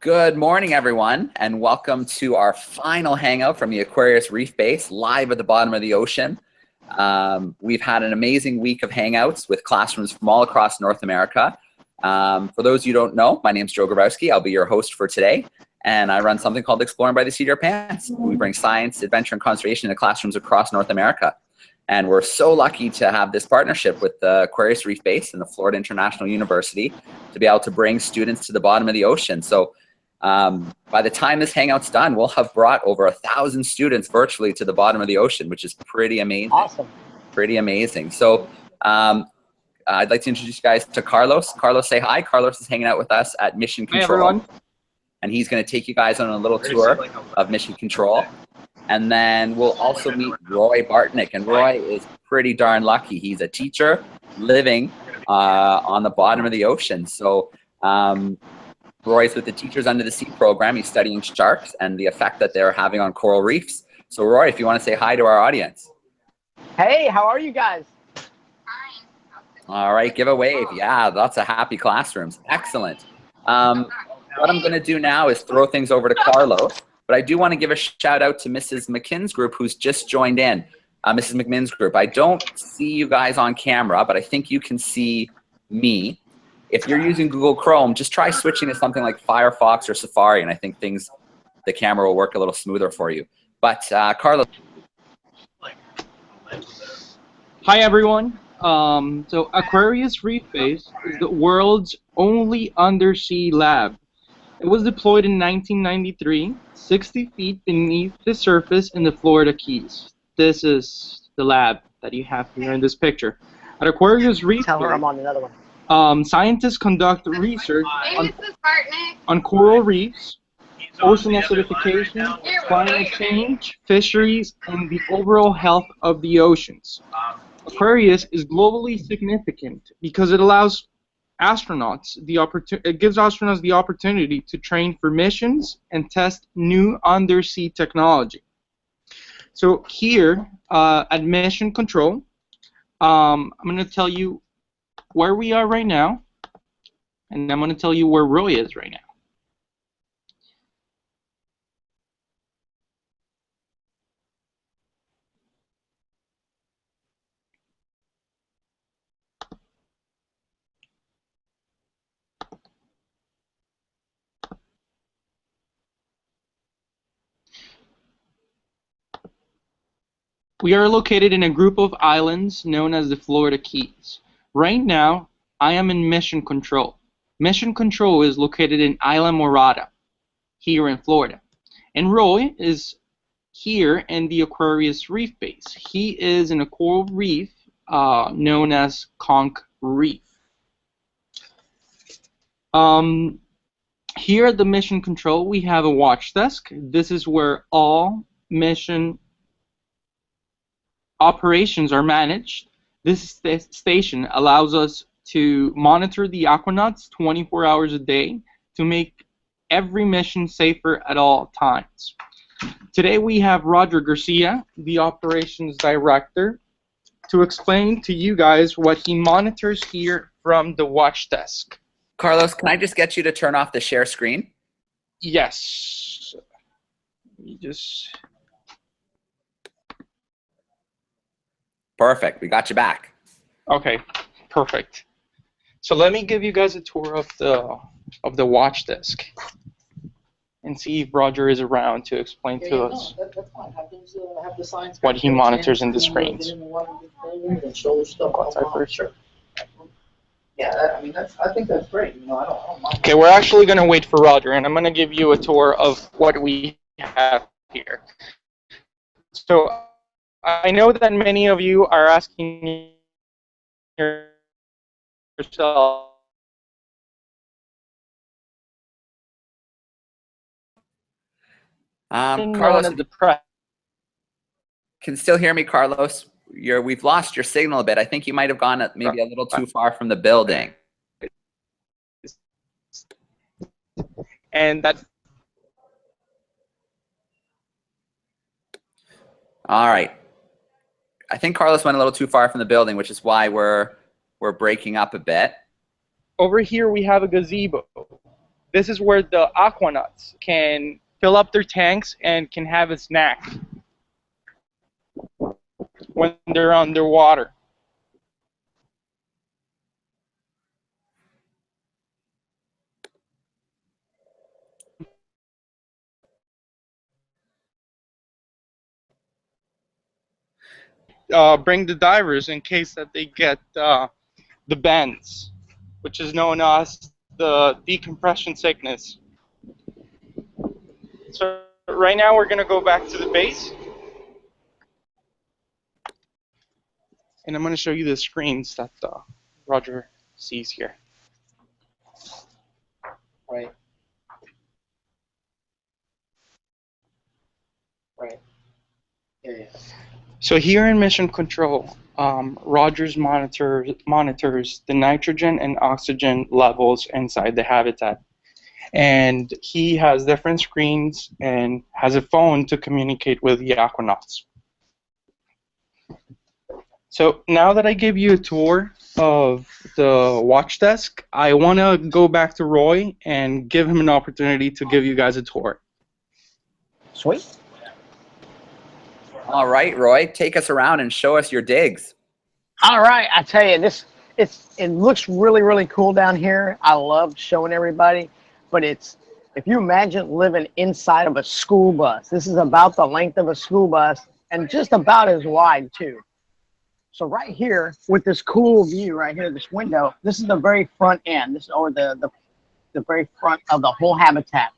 Good morning, everyone, and welcome to our final hangout from the Aquarius Reef Base, live at the bottom of the ocean. We've had an amazing week of hangouts with classrooms from all across North America. For those you don't know, my name is Joe Grabowski. I'll be your host for today, and I run something called Exploring by the Seat of Your Pants. We bring science, adventure, and conservation to classrooms across North America. And we're so lucky to have this partnership with the Aquarius Reef Base and the Florida International University to be able to bring students to the bottom of the ocean. So by the time this hangout's done, we'll have brought over 1,000 students virtually to the bottom of the ocean, which is pretty amazing. Awesome. Pretty amazing. So I'd like to introduce you guys to Carlos. Carlos, say hi. Carlos is hanging out with us at Mission Control. Hi, everyone. And he's going to take you guys on a little tour of Mission Control. And then we'll also meet Roy Bartnick. And Roy is pretty darn lucky. He's a teacher living on the bottom of the ocean. So Roy's with the Teachers Under the Sea program. He's studying sharks and the effect that they're having on coral reefs. So Roy, if you want to say hi to our audience. Hey, how are you guys? Fine. All right, give a wave. Yeah, lots of happy classrooms. Excellent. What I'm going to do now is throw things over to Carlos. But I do want to give a shout out to Mrs. McKinn's group who's just joined in. Mrs. McMinn's group. I don't see you guys on camera, but I think you can see me. If you're using Google Chrome, just try switching to something like Firefox or Safari, and I think the camera will work a little smoother for you. But Carlos. Hi everyone. So Aquarius Reef Base is the world's only undersea lab. It was deployed in 1993, 60 feet beneath the surface in the Florida Keys. This is the lab that you have here in this picture. At Aquarius Reef Tell her Base, I'm on another one. scientists conduct research Hey, Mrs. Bartnick. on coral reefs, ocean acidification, climate change, fisheries, and the overall health of the oceans. Aquarius is globally significant because it allows astronauts it gives astronauts the opportunity to train for missions and test new undersea technology. So here at Mission Control, I'm going to tell you where we are right now, and I'm going to tell you where Roy is right now. We are located in a group of islands known as the Florida Keys. Right now, I am in Mission Control. Mission Control is located in Isla Morada, here in Florida. And Roy is here in the Aquarius Reef Base. He is in a coral reef known as Conch Reef. Here at the Mission Control, we have a watch desk. This is where all mission operations are managed. This station allows us to monitor the aquanauts 24 hours a day to make every mission safer at all times. Today we have Roger Garcia, the operations director, to explain to you guys what he monitors here from the watch desk. Carlos, can I just get you to turn off the share screen? Yes. Let me just... Perfect. We got you back. Okay, perfect. So let me give you guys a tour of the watch desk and see if Roger is around to explain to us That's fine. Have the science what he monitors in the screens. Sure. Yeah, I mean, I think that's great. You know, I don't mind. Okay, we're actually going to wait for Roger, and I'm going to give you a tour of what we have here. So I know that many of you are asking yourself, Carlos, the press. can still hear me, Carlos? We've lost your signal a bit. I think you might have gone maybe a little too far from the building. And that. All right. I think Carlos went a little too far from the building, which is why we're breaking up a bit. Over here we have a gazebo. This is where the aquanauts can fill up their tanks and can have a snack when they're underwater. Bring the divers in case that they get the bends, which is known as the decompression sickness. So right now we're going to go back to the base. And I'm going to show you the screens that Roger sees here. Right. Right. Yeah. So here in Mission Control, Rogers monitors the nitrogen and oxygen levels inside the habitat. And he has different screens and has a phone to communicate with the aquanauts. So now that I gave you a tour of the watch desk, I want to go back to Roy and give him an opportunity to give you guys a tour. Sweet. All right, Roy, take us around and show us your digs. All right, I tell you, it looks really, really cool down here. I love showing everybody, but if you imagine living inside of a school bus, this is about the length of a school bus and just about as wide too. So right here with this cool view right here, this window, this is the very front end, the very front of the whole habitat.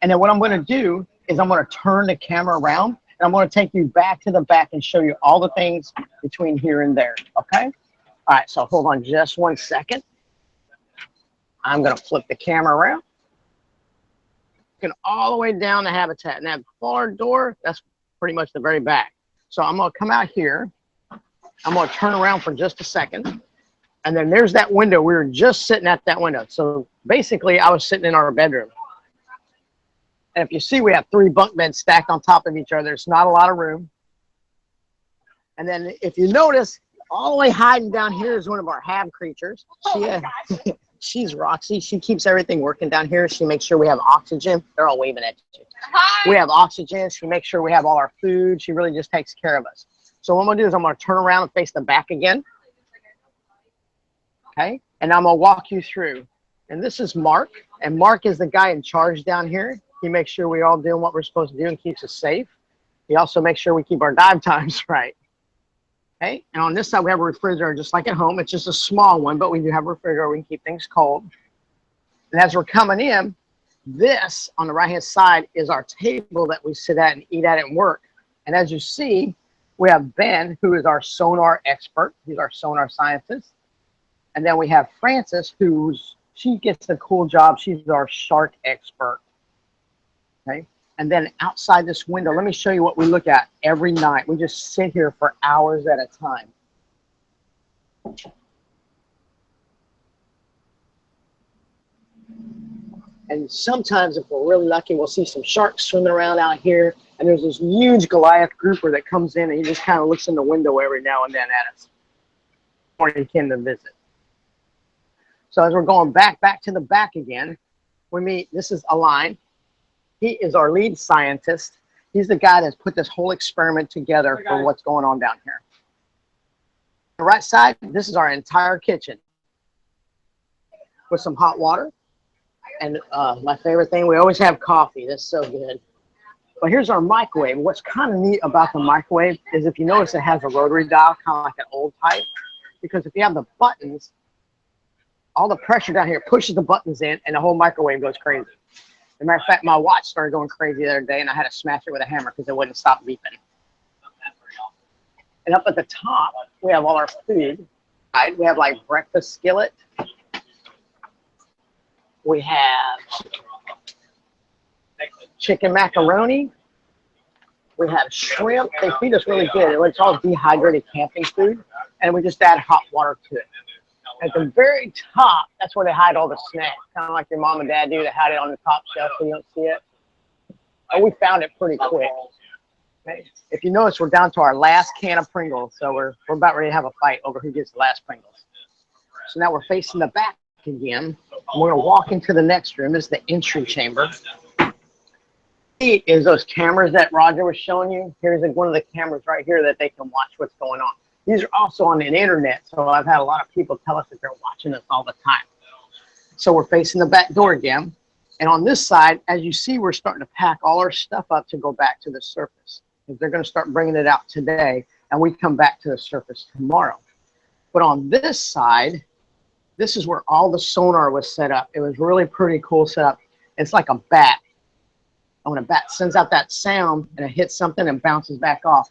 And then what I'm going to do is I'm going to turn the camera around and I'm going to take you back to the back and show you all the things between here and there. Okay? All right, so hold on just 1 second. I'm going to flip the camera around. Looking all the way down the habitat. And that far door, that's pretty much the very back. So I'm going to come out here. I'm going to turn around for just a second. And then there's that window. We were just sitting at that window. So basically, I was sitting in our bedroom. And if you see, we have 3 bunk beds stacked on top of each other. There's not a lot of room. And then if you notice, all the way hiding down here is one of our hab creatures. She's Roxy. She keeps everything working down here. She makes sure we have oxygen. They're all waving at you. Hi. We have oxygen. She makes sure we have all our food. She really just takes care of us. So what I'm going to do is I'm going to turn around and face the back again. Okay? And I'm going to walk you through. And this is Mark. And Mark is the guy in charge down here. He makes sure we're all doing what we're supposed to do and keeps us safe. He also makes sure we keep our dive times right. Okay? And on this side, we have a refrigerator just like at home. It's just a small one, but we do have a refrigerator. We can keep things cold. And as we're coming in, this on the right-hand side is our table that we sit at and eat at and work. And as you see, we have Ben, who is our sonar expert. He's our sonar scientist. And then we have Frances, she gets the cool job. She's our shark expert. Okay. And then outside this window, let me show you what we look at every night. We just sit here for hours at a time. And sometimes if we're really lucky, we'll see some sharks swimming around out here. And there's this huge Goliath grouper that comes in and he just kind of looks in the window every now and then at us. Or he came to visit. So as we're going back to the back again, we meet, this is Align. He is our lead scientist. He's the guy that's put this whole experiment together for what's going on down here. The right side, this is our entire kitchen with some hot water. And my favorite thing, we always have coffee. That's so good. But here's our microwave. What's kind of neat about the microwave is if you notice it has a rotary dial, kind of like an old type. Because if you have the buttons, all the pressure down here pushes the buttons in and the whole microwave goes crazy. As a matter of fact, my watch started going crazy the other day and I had to smash it with a hammer because it wouldn't stop beeping. And up at the top, we have all our food. Right? We have like breakfast skillet. We have chicken macaroni. We have shrimp. They feed us really good. It's all dehydrated camping food. And we just add hot water to it. At the very top, that's where they hide all the snacks. Kind of like your mom and dad do. They hide it on the top shelf so you don't see it. Oh, we found it pretty quick. Okay. If you notice, we're down to our last can of Pringles. So we're about ready to have a fight over who gets the last Pringles. So now we're facing the back again. We're going to walk into the next room. This is the entry chamber. Is those cameras that Roger was showing you. Here's one of the cameras right here that they can watch what's going on. These are also on the internet, so I've had a lot of people tell us that they're watching us all the time. So we're facing the back door again. And on this side, as you see, we're starting to pack all our stuff up to go back to the surface. They're going to start bringing it out today, and we come back to the surface tomorrow. But on this side, this is where all the sonar was set up. It was really pretty cool setup. It's like a bat. And when a bat sends out that sound and it hits something and bounces back off.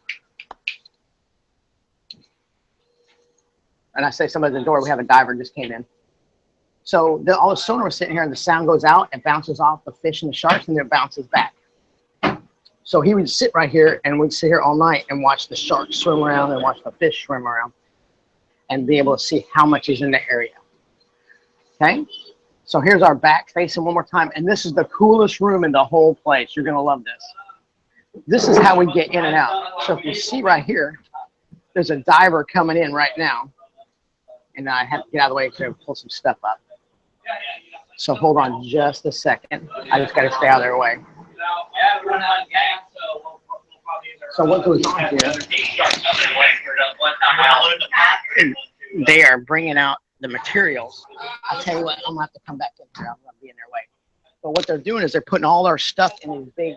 And I say somebody at the door, we have a diver just came in. So all the sonar was sitting here and the sound goes out and bounces off the fish and the sharks and then it bounces back. So he would sit right here and we'd sit here all night and watch the sharks swim around and watch the fish swim around and be able to see how much is in the area. Okay? So here's our back facing one more time. And this is the coolest room in the whole place. You're going to love this. This is how we get in and out. So if you see right here, there's a diver coming in right now. And I have to get out of the way to pull some stuff up. So hold on just a second. I just got to stay out of their way. So what goes on here, they are bringing out the materials. I'll tell you what, I'm going to have to come back in here. I'm going to be in their way. But what they're doing is they're putting all our stuff in these big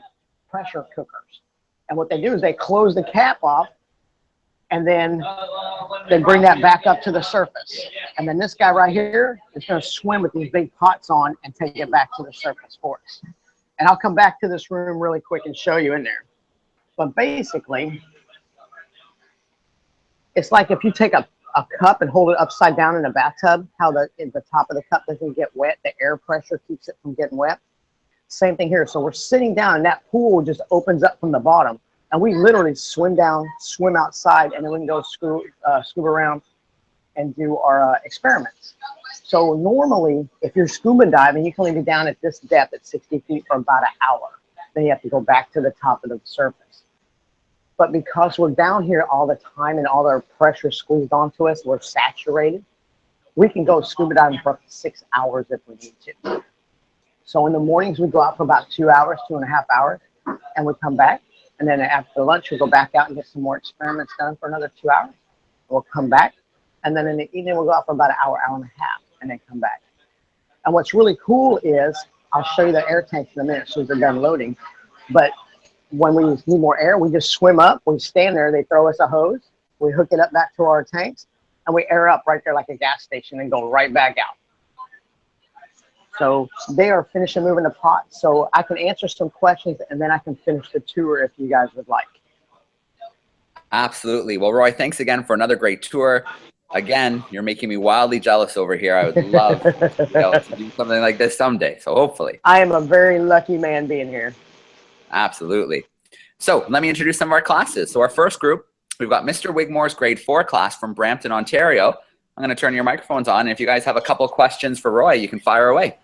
pressure cookers. And what they do is they close the cap off and then they bring that back up to the surface. And then this guy right here is going to swim with these big pots on and take it back to the surface for us. And I'll come back to this room really quick and show you in there. But basically, it's like if you take a cup and hold it upside down in a bathtub, how the top of the cup doesn't get wet, the air pressure keeps it from getting wet. Same thing here. So we're sitting down and that pool just opens up from the bottom. And we literally swim down, swim outside, and then we can go scuba around and do our experiments. So normally, if you're scuba diving, you can only be down at this depth at 60 feet for about an hour. Then you have to go back to the top of the surface. But because we're down here all the time and all our pressure squeezed onto us, we're saturated, we can go scuba diving for up to 6 hours if we need to. So in the mornings, we go out for about 2 hours, 2.5 hours, and we come back. And then after lunch, we'll go back out and get some more experiments done for another 2 hours. We'll come back. And then in the evening, we'll go out for about an hour, hour and a half, and then come back. And what's really cool is, I'll show you the air tanks in a minute so they're done loading. But when we need more air, we just swim up. We stand there. They throw us a hose. We hook it up back to our tanks. And we air up right there like a gas station and go right back out. So they are finishing moving the pot. So I can answer some questions and then I can finish the tour if you guys would like. Absolutely. Well, Roy, thanks again for another great tour. Again, you're making me wildly jealous over here. I would love to be able to do something like this someday. So hopefully. I am a very lucky man being here. Absolutely. So let me introduce some of our classes. So our first group, we've got Mr. Wigmore's grade 4 class from Brampton, Ontario. I'm going to turn your microphones on. And if you guys have a couple of questions for Roy, you can fire away.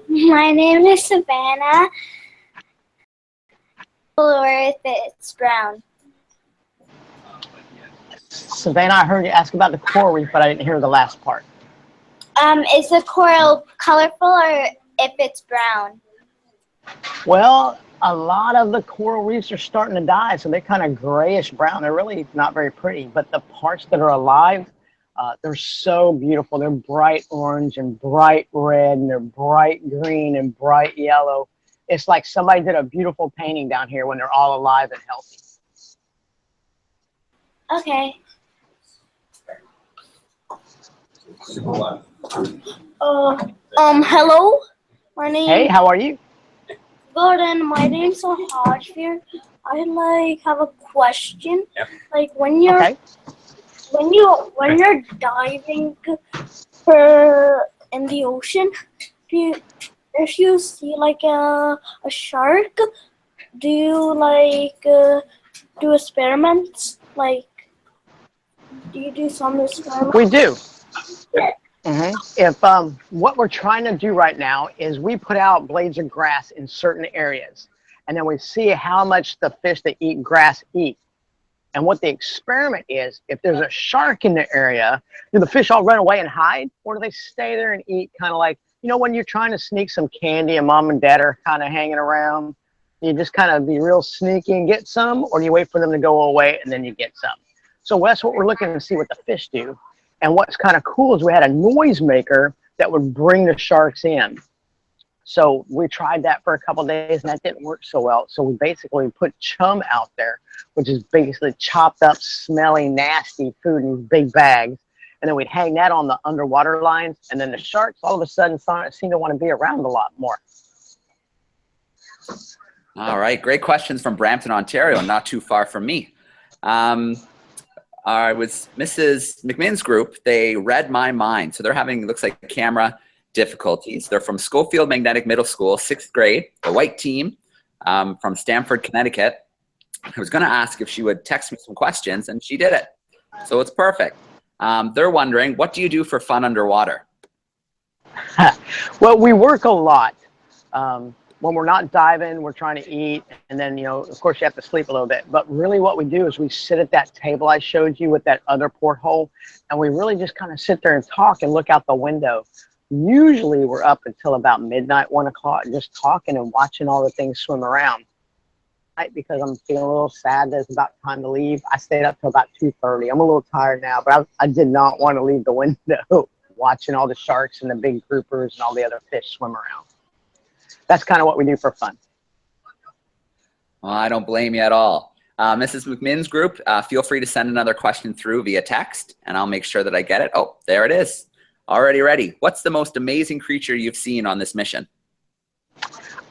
My name is Savannah. Or if it's brown. Savannah, I heard you ask about the coral reef, but I didn't hear the last part. Is the coral colorful or if it's brown? Well, a lot of the coral reefs are starting to die, so they're kind of grayish brown. They're really not very pretty, but the parts that are alive, they're so beautiful. They're bright orange and bright red, and they're bright green and bright yellow. It's like somebody did a beautiful painting down here when they're all alive and healthy. Okay. Hello. My name. Hey, how are you? Gordon. My name's Hajfir. I have a question. Yep. Like when you're Okay. when you're diving in the ocean, if you see like a shark, do you do experiments? Like, do you do some experiments? We do. If what we're trying to do right now is we put out blades of grass in certain areas, and then we see how much the fish that eat grass eat. And what the experiment is, if there's a shark in the area, do the fish all run away and hide, or do they stay there and eat, kind of like, you know, when you're trying to sneak some candy and mom and dad are kind of hanging around, you just kind of be real sneaky and get some, or do you wait for them to go away and then you get some? So that's what we're looking to see what the fish do. And what's kind of cool is we had a noise maker that would bring the sharks in. So we tried that for a couple of days and that didn't work so well. So we basically put chum out there, which is basically chopped up, smelly, nasty food in these big bags. And then we'd hang that on the underwater lines. And then the sharks all of a sudden seem to want to be around a lot more. All right, great questions from Brampton, Ontario, not too far from me. I was Mrs. McMinn's group. They read my mind. So they're having, looks like, camera difficulties. They're from Schofield Magnetic Middle School, 6th grade, the white team from Stamford, Connecticut. I was going to ask if she would text me some questions, and she did it. So it's perfect. They're wondering, what do you do for fun underwater? Well, we work a lot. When we're not diving, we're trying to eat, and then, you know, of course you have to sleep a little bit. But really what we do is we sit at that table I showed you with that other porthole, and we really just kind of sit there and talk and look out the window. Usually we're up until about midnight, 1 o'clock, just talking and watching all the things swim around. Because I'm feeling a little sad that it's about time to leave, I stayed up till about 2:30. I'm a little tired now, but I did not want to leave the window watching all the sharks and the big groupers and all the other fish swim around. That's kind of what we do for fun. Well, I don't blame you at all. Mrs. McMinn's group, feel free to send another question through via text, and I'll make sure that I get it. Oh, there it is. Already ready. What's the most amazing creature you've seen on this mission?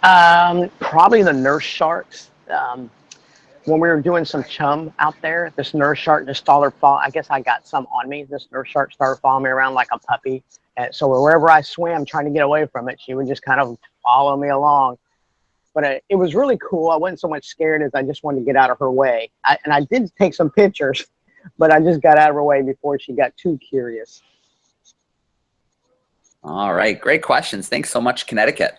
Probably the nurse sharks. When we were doing some chum out there, this nurse shark just started following. I guess I got some on me. This nurse shark started following me around like a puppy. And so wherever I swam trying to get away from it, she would just kind of follow me along. But it was really cool. I wasn't so much scared as I just wanted to get out of her way. And I did take some pictures, but I just got out of her way before she got too curious. All right, great questions. Thanks so much, Connecticut.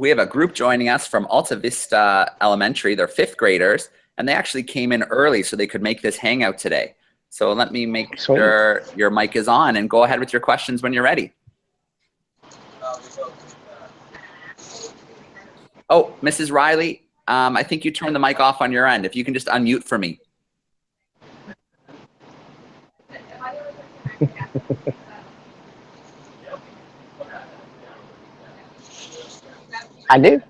We have a group joining us from Alta Vista Elementary. They're 5th graders, and they actually came in early so they could make this hangout today. So let me make sure your mic is on, and go ahead with your questions when you're ready. Oh, Mrs. Riley, I think you turned the mic off on your end. If you can just unmute for me. I do.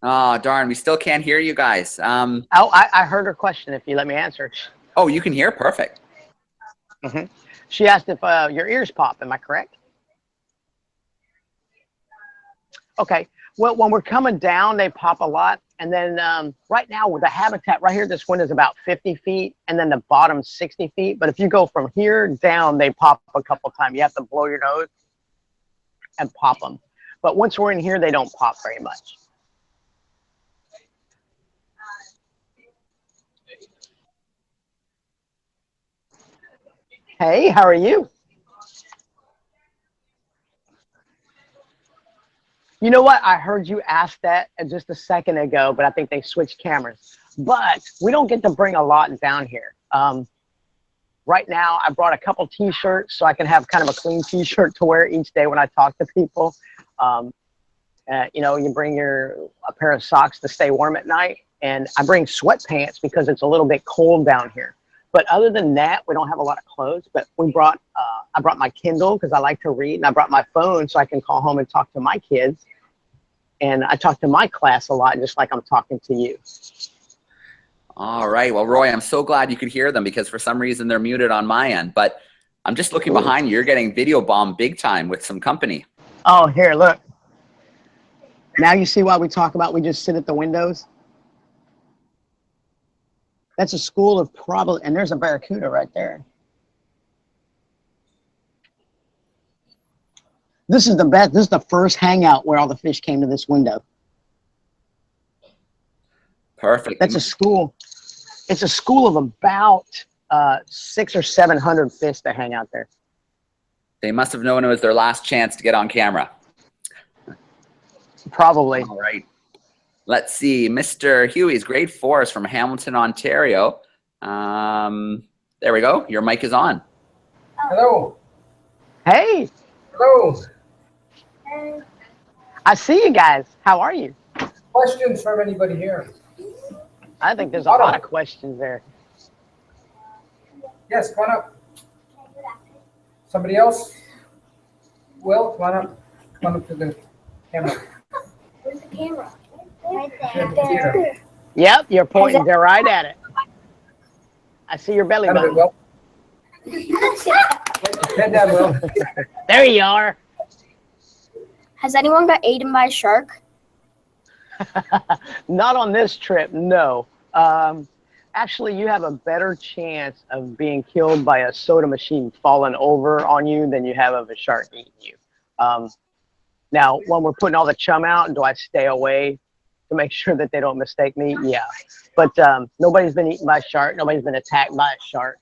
Oh, darn, we still can't hear you guys. Oh, I heard her question, if you let me answer it. Oh, you can hear? Perfect. Mm-hmm. She asked if your ears pop. Am I correct? Okay. Well, when we're coming down, they pop a lot. And then right now with the habitat right here, this window is about 50 feet, and then the bottom 60 feet. But if you go from here down, they pop a couple times. You have to blow your nose and pop them. But once we're in here, they don't pop very much. Hey, how are you? You know what? I heard you ask that just a second ago, but I think they switched cameras. But we don't get to bring a lot down here. Right now, I brought a couple T-shirts so I can have kind of a clean T-shirt to wear each day when I talk to people. You know, you bring a pair of socks to stay warm at night. And I bring sweatpants because it's a little bit cold down here. But other than that, we don't have a lot of clothes. But I brought my Kindle because I like to read, and I brought my phone so I can call home and talk to my kids. And I talk to my class a lot, just like I'm talking to you. All right. Well, Roy, I'm so glad you could hear them because for some reason they're muted on my end. But I'm just looking behind you. You're getting video bombed big time with some company. Oh, here, look. Now you see why we talk about we just sit at the windows? That's a school of probably, and there's a barracuda right there. This is the best. This is the first hangout where all the fish came to this window. Perfect. That's a school. It's a school of about 600 or 700 fish that hang out there. They must have known it was their last chance to get on camera. Probably. All right. Let's see. Mr. Huey's grade 4 is from Hamilton, Ontario. There we go. Your mic is on. Hello. Hey, Hello. I see you guys. How are you? Questions from anybody here? I think there's a lot of questions there. Yes, come on up. Somebody else? Will, come on up. Come on up to the camera. Where's the camera? Right There. Yep, you're pointing right at it. I see your belly Out of it, button. Will. Head down, Will. There you are. Has anyone got eaten by a shark? Not on this trip, no. Actually, you have a better chance of being killed by a soda machine falling over on you than you have of a shark eating you. Now, when we're putting all the chum out, do I stay away to make sure that they don't mistake me? Yeah. But nobody's been eaten by a shark. Nobody's been attacked by a shark.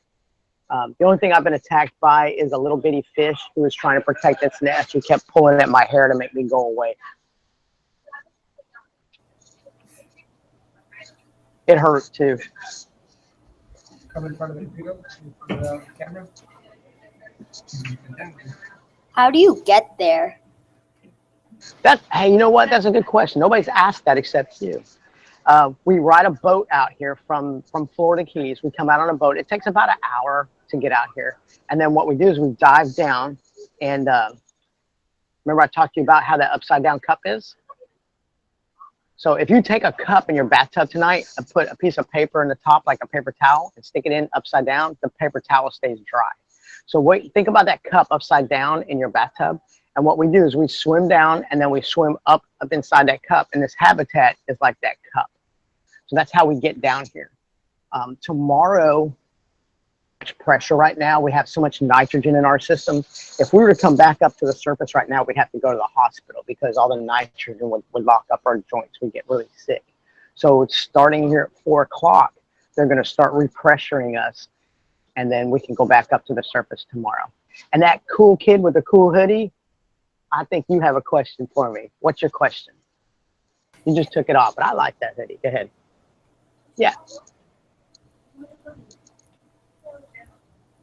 The only thing I've been attacked by is a little bitty fish who was trying to protect its nest. He kept pulling at my hair to make me go away. It hurt too. Come in front of the computer, in front of the camera. How do you get there? Hey, you know what? That's a good question. Nobody's asked that except you. We ride a boat out here from Florida Keys. We come out on a boat. It takes about an hour to get out here. And then what we do is we dive down. And remember I talked to you about how that upside down cup is? So if you take a cup in your bathtub tonight and put a piece of paper in the top, like a paper towel, and stick it in upside down, the paper towel stays dry. So think about that cup upside down in your bathtub. And what we do is we swim down and then we swim up inside that cup. And this habitat is like that cup. So that's how we get down here. Tomorrow, much pressure right now. We have so much nitrogen in our system. If we were to come back up to the surface right now, we'd have to go to the hospital because all the nitrogen would lock up our joints. We'd get really sick. So it's starting here at 4 o'clock. They're going to start repressuring us. And then we can go back up to the surface tomorrow. And that cool kid with the cool hoodie, I think you have a question for me. What's your question? You just took it off, but I like that hoodie. Go ahead. Yeah.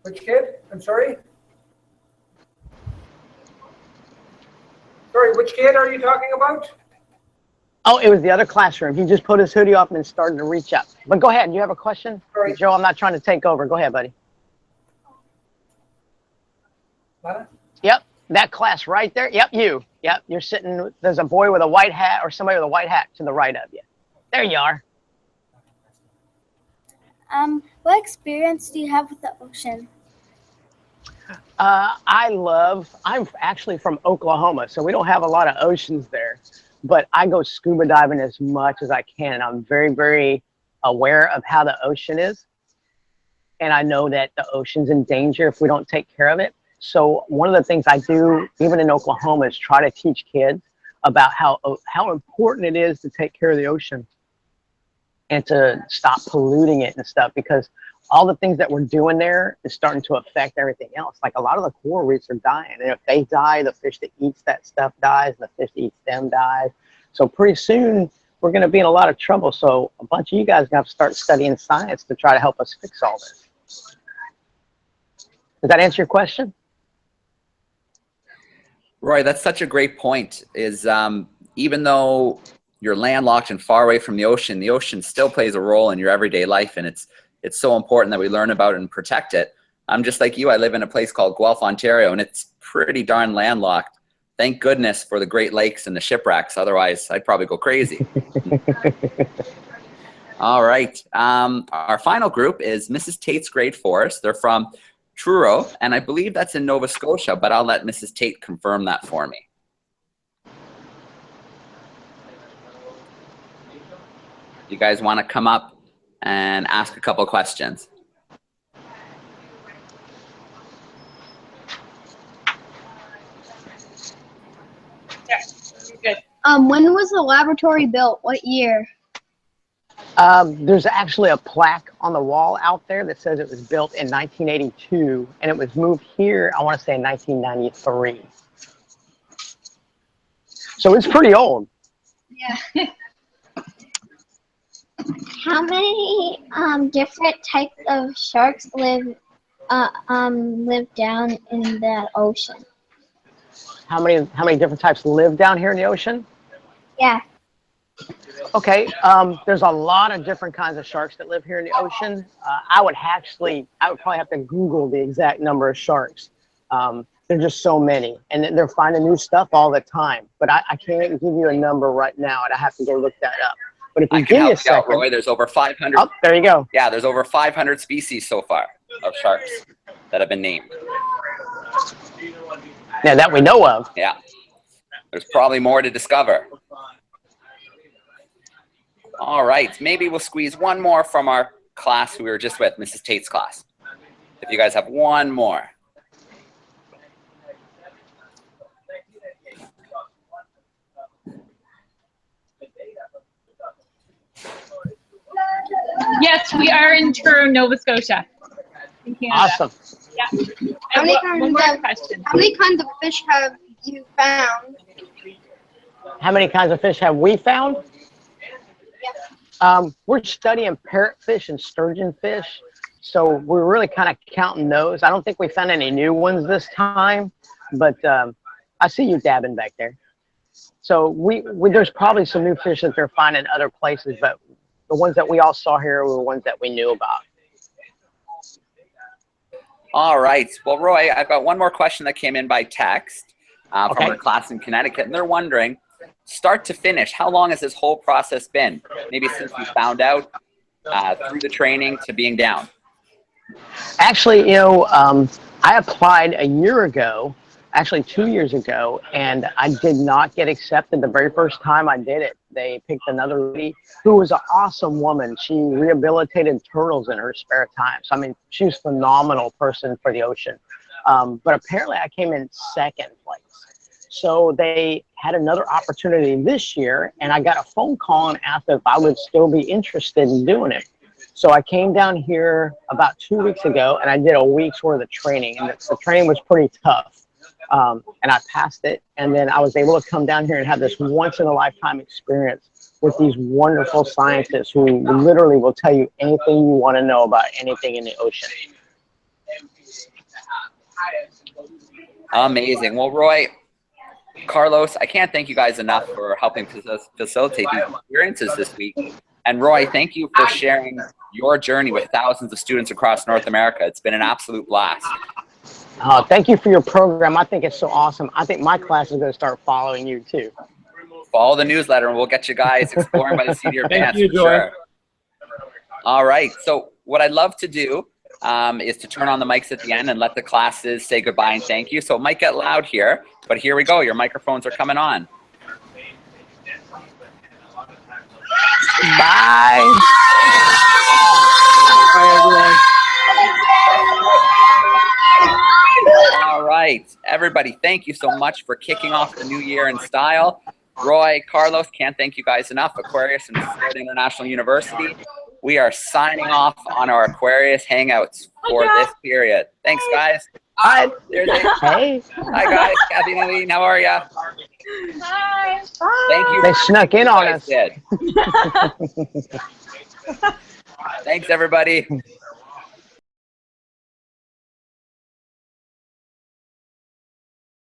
Which kid? I'm sorry? Sorry, which kid are you talking about? Oh, it was the other classroom. He just put his hoodie off and then started to reach up. But go ahead. You have a question? Sorry. Joe, I'm not trying to take over. Go ahead, buddy. Lana? Yep. That class right there. Yep, you. Yep, you're sitting. There's a boy with a white hat or somebody with a white hat to the right of you. There you are. What experience do you have with the ocean? I'm actually from Oklahoma, so we don't have a lot of oceans there, but I go scuba diving as much as I can. And I'm very, very aware of how the ocean is. And I know that the ocean's in danger if we don't take care of it. So one of the things I do, even in Oklahoma, is try to teach kids about how important it is to take care of the ocean and to stop polluting it and stuff, because all the things that we're doing there is starting to affect everything else. Like a lot of the coral reefs are dying. And if they die, the fish that eats that stuff dies, and the fish that eats them dies. So pretty soon we're going to be in a lot of trouble. So a bunch of you guys have to start studying science to try to help us fix all this. Does that answer your question? Roy, that's such a great point. Is even though you're landlocked and far away from the ocean still plays a role in your everyday life, and it's so important that we learn about it and protect it. I'm just like you. I live in a place called Guelph, Ontario, and it's pretty darn landlocked. Thank goodness for the Great Lakes and the shipwrecks. Otherwise, I'd probably go crazy. All right. Our final group is Mrs. Tate's grade 4s. They're from Truro, and I believe that's in Nova Scotia, but I'll let Mrs. Tate confirm that for me. You guys want to come up and ask a couple questions? When was the laboratory built? What year? There's actually a plaque on the wall out there that says it was built in 1982, and it was moved here, I want to say, in 1993. So it's pretty old. Yeah. How many different types of sharks live down in the ocean? How many different types live down here in the ocean? Yeah. Okay, there's a lot of different kinds of sharks that live here in the ocean. I would probably have to Google the exact number of sharks. There's just so many, and they're finding new stuff all the time. But I can't give you a number right now, and I have to go look that up. But if you give me a second, out, Roy, there's over 500. Oh, there you go. Yeah, there's over 500 species so far of sharks that have been named. Yeah, that we know of. Yeah, there's probably more to discover. All right, maybe we'll squeeze one more from our class who we were just with, Mrs. Tate's class. If you guys have one more. Yes, we are in Truro, Nova Scotia, in Canada. Awesome. Yeah. How And one more many kinds of fish have you found? How many kinds of fish have we found? We're studying parrotfish and sturgeonfish, so we're really kind of counting those. I don't think we found any new ones this time, but I see you dabbing back there. So there's probably some new fish that they're finding other places, but the ones that we all saw here were the ones that we knew about. All right. Well, Roy, I've got one more question that came in by text from our class in Connecticut, and they're wondering, start to finish, how long has this whole process been? Maybe since you found out, through the training to being down. Actually, I applied a year ago, actually 2 years ago, and I did not get accepted the very first time I did it. They picked another lady who was an awesome woman. She rehabilitated turtles in her spare time. So, I mean, she was a phenomenal person for the ocean. But apparently I came in second place. So they had another opportunity this year, and I got a phone call and asked if I would still be interested in doing it. So I came down here about 2 weeks ago, and I did a week's worth of training, and the training was pretty tough. And I passed it, and then I was able to come down here and have this once-in-a-lifetime experience with these wonderful scientists who literally will tell you anything you want to know about anything in the ocean. Amazing. Well, Roy, Carlos, I can't thank you guys enough for helping facilitate these experiences this week. And Roy, thank you for sharing your journey with thousands of students across North America. It's been an absolute blast. Thank you for your program. I think it's so awesome. I think my class is going to start following you too. Follow the newsletter and we'll get you guys exploring by the seat of your pants. Thank you, Joy. Sure. All right. So what I'd love to do is to turn on the mics at the end and let the classes say goodbye and thank you. So it might get loud here, but here we go. Your microphones are coming on. Bye. Bye, everyone. All right, everybody, thank you so much for kicking off the new year in style. Roy, Carlos, can't thank you guys enough. Aquarius and Florida International University. We are signing off on our Aquarius Hangouts for this period. Thanks, guys. Hi. Hey. Hi, guys. Kathy and Eileen, how are ya? Hi. Thank you. They snuck in on us. Thanks, everybody.